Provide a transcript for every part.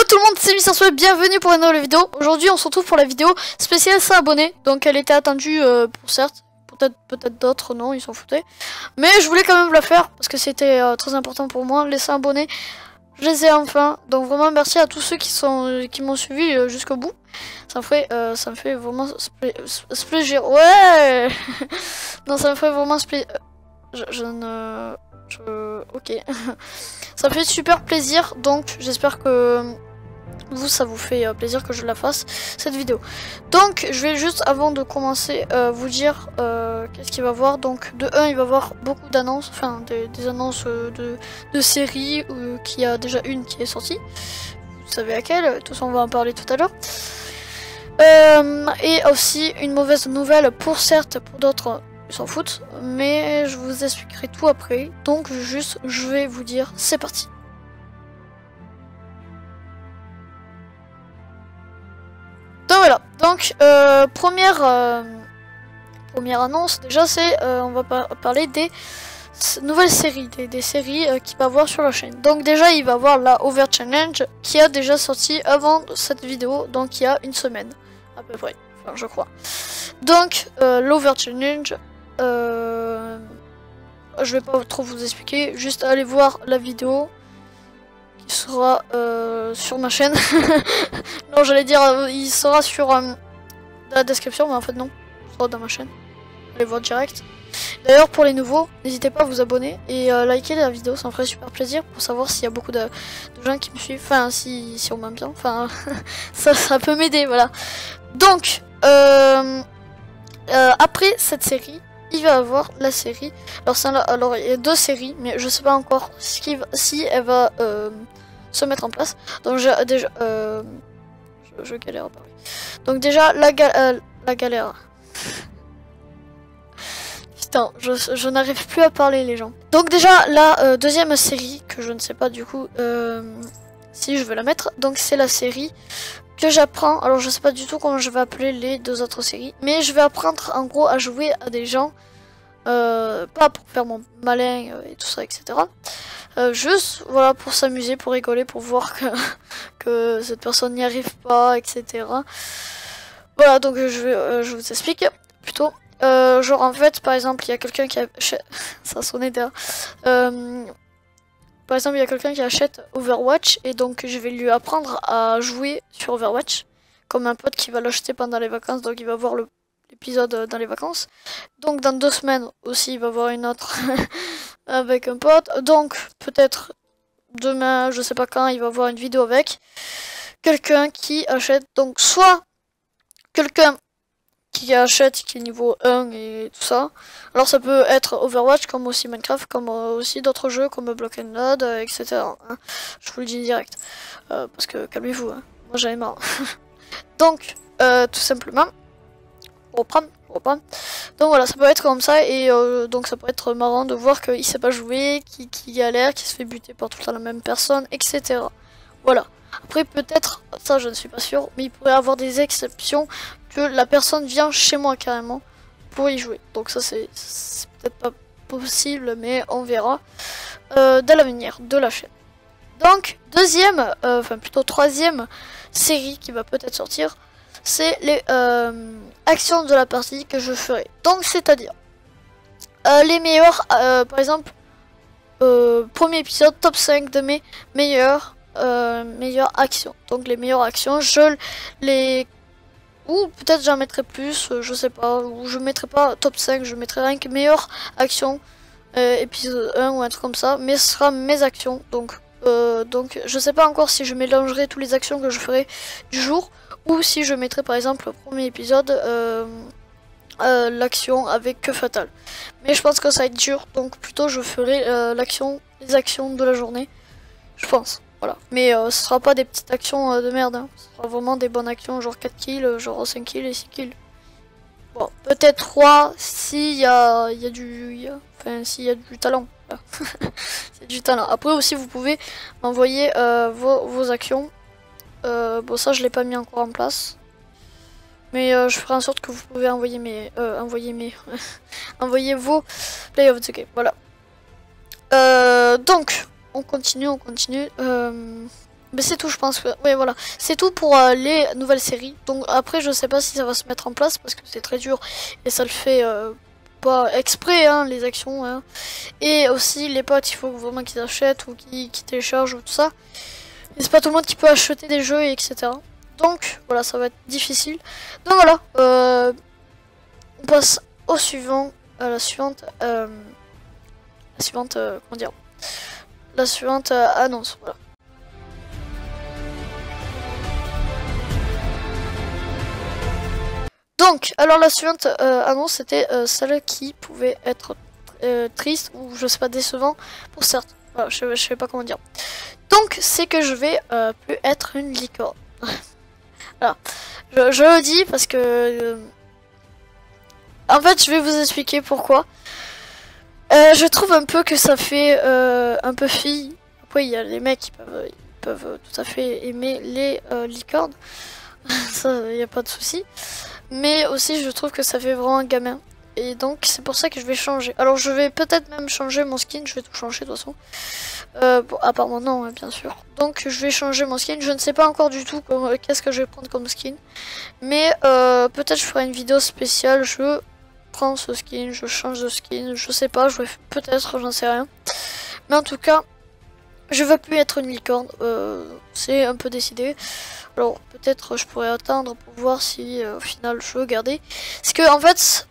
tout le monde, c'est MrSouhait, bienvenue pour une nouvelle vidéo. Aujourd'hui on se retrouve pour la vidéo spéciale 100 abonnés. Donc elle était attendue pour certes, peut-être d'autres non, ils s'en foutaient. Mais je voulais quand même la faire parce que c'était très important pour moi. Les 100 abonnés, je les ai enfin. Donc vraiment merci à tous ceux qui m'ont suivi jusqu'au bout. Ça me fait vraiment plaisir. Ouais. Non, ça me fait vraiment plaisir. Ok. Ça me fait super plaisir, donc j'espère que vous, ça vous fait plaisir que je la fasse, cette vidéo. Donc, je vais juste, avant de commencer, vous dire qu'est-ce qu'il va y avoir. Donc, de 1, il va y avoir beaucoup d'annonces, enfin, des annonces de séries, qu'il y a déjà une qui est sortie. Vous savez laquelle, de toute façon, on va en parler tout à l'heure. Et aussi, une mauvaise nouvelle pour certes, pour d'autres... ils s'en foutent, mais je vous expliquerai tout après. Donc juste, je vais vous dire, c'est parti. Donc voilà, donc première annonce, déjà c'est, on va parler des nouvelles séries, des séries qu'il va avoir sur la chaîne. Donc déjà, il va avoir la Over Challenge qui a déjà sorti avant cette vidéo, donc il y a une semaine, à peu près, enfin je crois. Donc l'Over Challenge... je vais pas trop vous expliquer, juste aller voir la vidéo qui sera sur ma chaîne. Non, j'allais dire il sera sur la description, mais en fait non, il sera dans ma chaîne. Allez voir direct. D'ailleurs, pour les nouveaux, n'hésitez pas à vous abonner et liker la vidéo, ça me ferait super plaisir pour savoir s'il y a beaucoup de gens qui me suivent. Enfin, si on m'aime bien, enfin, ça peut m'aider, voilà. Donc, après cette série, il va avoir la série. Alors il y a deux séries, mais je sais pas encore si elle va se mettre en place. Donc déjà, je galère à parler. Donc déjà la galère. Putain, je n'arrive plus à parler les gens. Donc déjà la deuxième série que je ne sais pas du coup si je veux la mettre. Donc c'est la série que j'apprends. Alors je sais pas du tout comment je vais appeler les deux autres séries, mais je vais apprendre en gros à jouer à des gens, pas pour faire mon malin et tout ça, etc. Juste voilà pour s'amuser, pour rigoler, pour voir que cette personne n'y arrive pas, etc. Voilà, donc je vous explique plutôt. Genre en fait, par exemple, il y a quelqu'un qui a... ça sonnait derrière. Par exemple, il y a quelqu'un qui achète Overwatch et donc je vais lui apprendre à jouer sur Overwatch. Comme un pote qui va l'acheter pendant les vacances, donc il va voir l'épisode dans les vacances. Donc dans 2 semaines aussi, il va voir une autre avec un pote. Donc peut-être demain, je sais pas quand, il va voir une vidéo avec quelqu'un qui achète. Donc soit quelqu'un qui achète, qui est niveau 1 et tout ça. Alors ça peut être Overwatch, comme aussi Minecraft, comme aussi d'autres jeux comme Block and Load, etc. Hein. Je vous le dis direct. Parce que calmez-vous, hein. Moi j'en ai marre. Donc, tout simplement, on reprend. Donc voilà, ça peut être comme ça, et donc ça peut être marrant de voir qu'il sait pas jouer, qu'il galère, qu'il se fait buter par tout le temps la même personne, etc. Voilà. Après peut-être, ça je ne suis pas sûre, mais il pourrait y avoir des exceptions que la personne vient chez moi carrément pour y jouer. Donc ça c'est peut-être pas possible, mais on verra dès l'avenir de la chaîne. Donc deuxième, enfin plutôt troisième série qui va peut-être sortir, c'est les actions de la partie que je ferai. Donc c'est-à-dire les meilleurs, par exemple, premier épisode, top 5 de mes meilleures actions. Donc les meilleures actions, je les... Ou peut-être j'en mettrai plus, je sais pas. Ou je mettrai pas top 5, je mettrai rien que meilleures actions, épisode 1 ou un truc comme ça. Mais ce sera mes actions. Donc je sais pas encore si je mélangerai toutes les actions que je ferai du jour. Ou si je mettrai par exemple le premier épisode... l'action avec que fatal. Mais je pense que ça va être dur, donc plutôt je ferai les actions de la journée, je pense. Voilà. Mais ce sera pas des petites actions de merde, hein. Ce sera vraiment des bonnes actions, genre 4 kills, genre 5 kills et 6 kills. Bon, peut-être 3 s'il y a du talent. Voilà. C'est du talent. Après aussi vous pouvez envoyer vos actions. Bon ça je l'ai pas mis encore en place. Mais je ferai en sorte que vous pouvez envoyer envoyer vos play of the game. Voilà. Donc on continue. Mais c'est tout, je pense que... Oui, voilà. C'est tout pour les nouvelles séries. Donc après, je sais pas si ça va se mettre en place parce que c'est très dur. Et ça le fait pas exprès, hein, les actions. Hein. Et aussi, les potes, il faut vraiment qu'ils achètent ou qu'ils téléchargent ou tout ça. Et c'est pas tout le monde qui peut acheter des jeux, etc. Donc, voilà, ça va être difficile. Donc voilà, on passe au suivant, à la suivante... comment dire, la suivante annonce, voilà. Donc, alors la suivante annonce, c'était celle qui pouvait être triste ou je sais pas décevant pour certains. Voilà, je sais pas comment dire. Donc, c'est que je vais plus être une licorne. Voilà, je le dis parce que en fait, je vais vous expliquer pourquoi. Je trouve un peu que ça fait un peu fille. Après, il y a les mecs qui peuvent tout à fait aimer les licornes. Ça, il n'y a pas de souci. Mais aussi, je trouve que ça fait vraiment un gamin. Et donc, c'est pour ça que je vais changer. Alors, je vais peut-être même changer mon skin. Je vais tout changer de toute façon. Bon, à part mon nom, hein, bien sûr. Donc, je vais changer mon skin. Je ne sais pas encore du tout qu'est-ce que je vais prendre comme skin. Mais peut-être je ferai une vidéo spéciale. Je prends ce skin, je change de skin, je sais pas, je vais peut-être, j'en sais rien. Mais en tout cas, je veux plus être une licorne, c'est un peu décidé. Alors peut-être je pourrais attendre pour voir si au final je veux garder. Parce que en fait,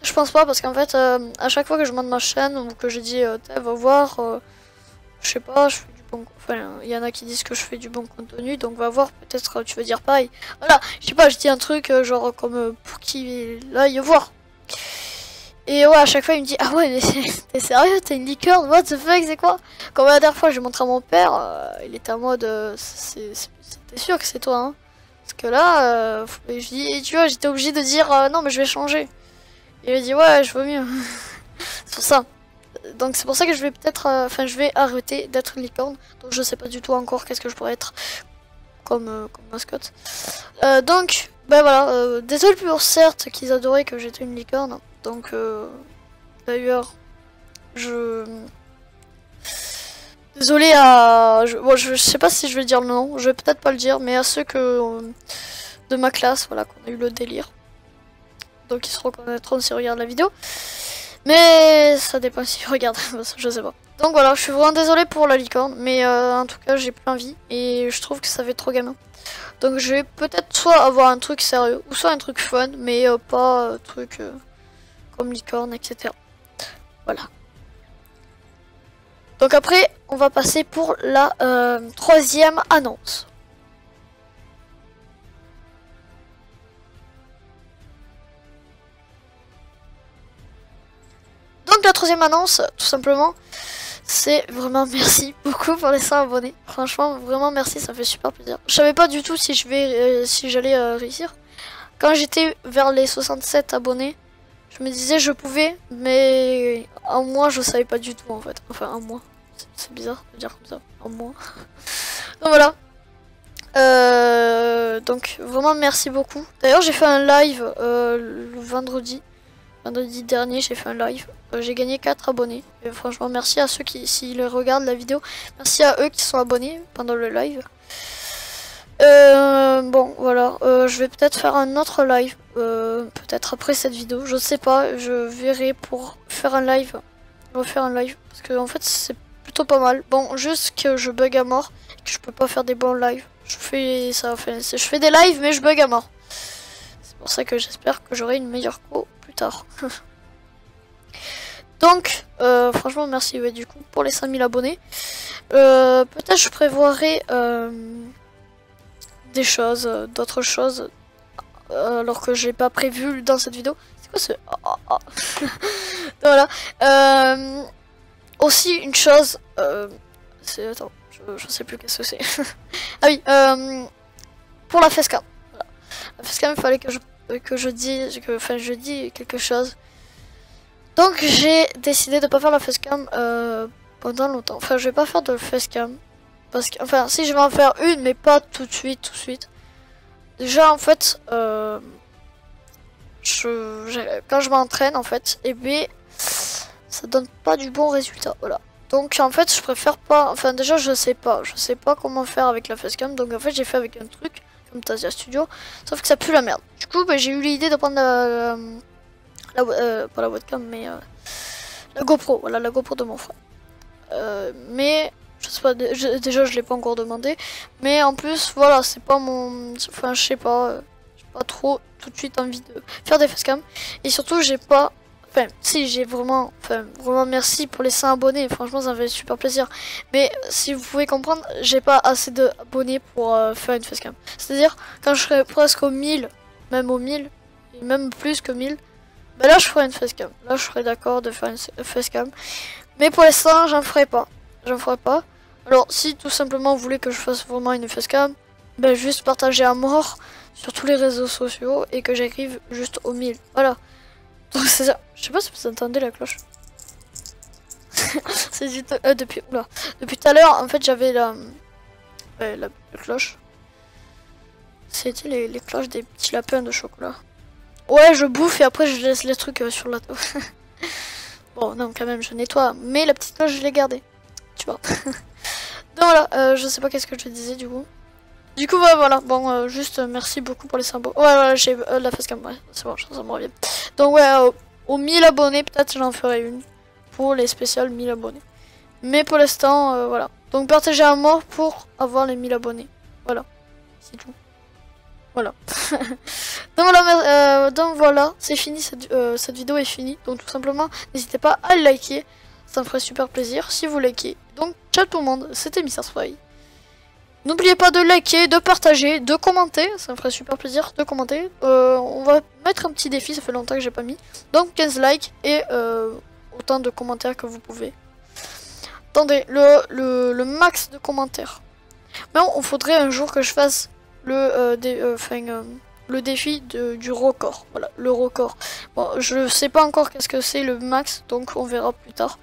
je pense pas parce qu'en fait, à chaque fois que je monte ma chaîne ou que je dis va voir, je sais pas, je fais du bon. Enfin, il y en a qui disent que je fais du bon contenu, donc va voir, peut-être tu veux dire pareil. Voilà, je sais pas, je dis un truc genre comme pour qui là y voir. Et ouais, à chaque fois il me dit ah ouais, mais t'es sérieux, t'es une licorne, what the fuck, c'est quoi? Quand la dernière fois j'ai montré à mon père, il était en mode t'es sûr que c'est toi, hein? Parce que là, je dis, et tu vois, j'étais obligé de dire non, mais je vais changer. Et il a dit ouais, je veux mieux. C'est pour ça. Donc c'est pour ça que je vais peut-être, enfin je vais arrêter d'être une licorne. Donc je sais pas du tout encore qu'est-ce que je pourrais être comme mascotte. Donc, ben voilà, désolé pour certes qu'ils adoraient que j'étais une licorne. Donc, d'ailleurs, je... Désolé à... Bon, je sais pas si je vais dire le nom, je vais peut-être pas le dire, mais à ceux de ma classe, voilà, qu'on a eu le délire. Donc ils se reconnaîtront s'ils regardent la vidéo. Mais ça dépend s'ils regardent, je sais pas. Donc voilà, je suis vraiment désolé pour la licorne, mais en tout cas j'ai plus envie et je trouve que ça fait trop gamin. Donc je vais peut-être soit avoir un truc sérieux, ou soit un truc fun, mais pas un truc comme licorne, etc. Voilà. Donc après, on va passer pour la troisième annonce. Donc la troisième annonce, tout simplement, c'est vraiment merci beaucoup pour les 100 abonnés. Franchement, vraiment merci, ça fait super plaisir. Je savais pas du tout si j'allais réussir. Quand j'étais vers les 67 abonnés, je me disais je pouvais, mais en mois je savais pas du tout en fait. Enfin un mois, c'est bizarre de dire comme ça, en mois. Donc voilà. Donc vraiment merci beaucoup. D'ailleurs j'ai fait un live le vendredi dernier, j'ai fait un live. J'ai gagné 4 abonnés. Et franchement merci à ceux qui, s'ils regardent la vidéo, merci à eux qui sont abonnés pendant le live. Bon voilà, je vais peut-être faire un autre live, peut-être après cette vidéo, je sais pas, je verrai pour faire un live, refaire un live, parce que en fait c'est plutôt pas mal. Bon, juste que je bug à mort, et que je peux pas faire des bons lives, je fais des lives mais je bug à mort. C'est pour ça que j'espère que j'aurai une meilleure co plus tard. Donc, franchement merci ouais, du coup pour les 5000 abonnés. Peut-être je prévoirai... des choses, d'autres choses, alors que j'ai pas prévu dans cette vidéo. C'est quoi ce... Voilà. Aussi une chose, attends, je sais plus qu'est-ce que c'est. Ah oui, pour la facecam. Voilà. La facecam, il fallait que je dise, je dis quelque chose. Donc j'ai décidé de pas faire la facecam pendant longtemps. Enfin, je vais pas faire de facecam. Parce que, enfin, si je vais en faire une, mais pas tout de suite, Déjà, en fait, quand je m'entraîne, en fait, et bien, ça donne pas du bon résultat. Voilà. Donc en fait je préfère pas, enfin déjà je sais pas comment faire avec la facecam, donc en fait j'ai fait avec un truc comme Tasia Studio, sauf que ça pue la merde. Du coup bah, j'ai eu l'idée de prendre pas la webcam mais la GoPro, voilà la GoPro de mon frère. Mais je sais pas, déjà je l'ai pas encore demandé, mais en plus voilà c'est pas mon, enfin je sais pas, j'ai pas trop tout de suite envie de faire des facecam, et surtout j'ai pas, enfin si j'ai vraiment, vraiment merci pour les 100 abonnés, franchement ça me fait super plaisir, mais si vous pouvez comprendre, j'ai pas assez d'abonnés pour faire une facecam, c'est à dire quand je serai presque au 1000, même au 1000 et même plus que 1000, bah là je ferai une facecam, là je serai d'accord de faire une facecam. Mais pour l'instant, j'en ferai pas. Alors, si tout simplement vous voulez que je fasse vraiment une facecam, ben juste partager à mort sur tous les réseaux sociaux et que j'écrive juste au 1000. Voilà. Donc c'est ça. Je sais pas si vous entendez la cloche. C'est depuis tout à l'heure, en fait, j'avais la cloche. C'était les cloches des petits lapins de chocolat. Ouais, je bouffe et après je laisse les trucs sur la table. Bon, non, quand même, je nettoie. Mais la petite cloche, je l'ai gardée. Tu vois. Donc voilà, je sais pas qu'est-ce que je disais du coup. Du coup, ouais, voilà. Bon, juste merci beaucoup pour les symboles. Ouais, voilà, j'ai la facecam. Ouais, c'est bon, ça me revient. Donc, ouais, aux 1000 abonnés, peut-être j'en ferai une. Pour les spéciales 1000 abonnés. Mais pour l'instant, voilà. Donc, partagez à mort pour avoir les 1000 abonnés. Voilà. C'est tout. Voilà. Donc voilà, c'est fini, cette vidéo est finie. Donc tout simplement, n'hésitez pas à liker, ça me ferait super plaisir si vous likez. Donc ciao tout le monde, c'était MrSpy. N'oubliez pas de liker, de partager, de commenter, ça me ferait super plaisir de commenter. On va mettre un petit défi, ça fait longtemps que j'ai pas mis. Donc 15 likes et autant de commentaires que vous pouvez. Attendez, le max de commentaires. Mais on faudrait un jour que je fasse le défi du record. Voilà, le record. Bon, je sais pas encore qu'est-ce que c'est le max, donc on verra plus tard.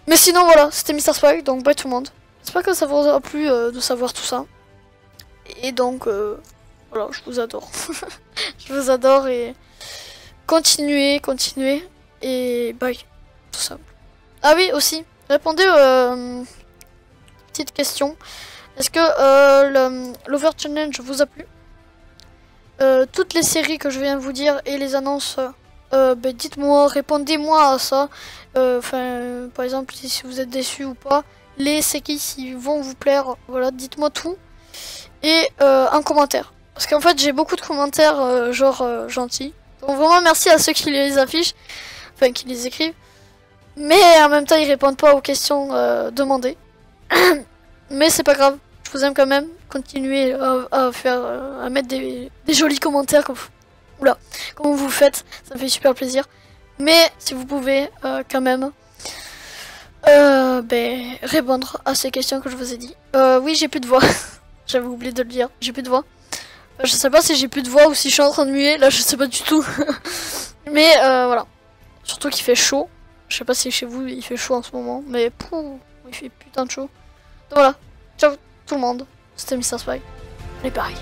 Mais sinon, voilà, c'était MrSpy, donc bye tout le monde. J'espère que ça vous aura plu de savoir tout ça. Et donc, voilà, je vous adore. Je vous adore et continuez, et bye, tout simple. Ah oui, aussi, répondez petite question. Est-ce que l'Over Challenge vous a plu? Toutes les séries que je viens de vous dire et les annonces, ben dites-moi, répondez-moi à ça. Par exemple, si vous êtes déçu ou pas, les séries s'ils vont vous plaire, voilà, dites-moi tout. Et un commentaire. Parce qu'en fait, j'ai beaucoup de commentaires, gentils. Donc vraiment, merci à ceux qui les affichent, enfin, qui les écrivent. Mais en même temps, ils répondent pas aux questions demandées. Mais c'est pas grave, je vous aime quand même. Continuez à mettre des jolis commentaires comme vous faites, ça me fait super plaisir. Mais si vous pouvez quand même répondre à ces questions que je vous ai dit. Oui, j'ai plus de voix. J'avais oublié de le dire, j'ai plus de voix. Je sais pas si j'ai plus de voix ou si je suis en train de muer, là je sais pas du tout. Mais voilà, surtout qu'il fait chaud. Je sais pas si chez vous il fait chaud en ce moment, mais il fait putain de chaud. Donc voilà, ciao tout le monde, c'était MrSpy, et pareil.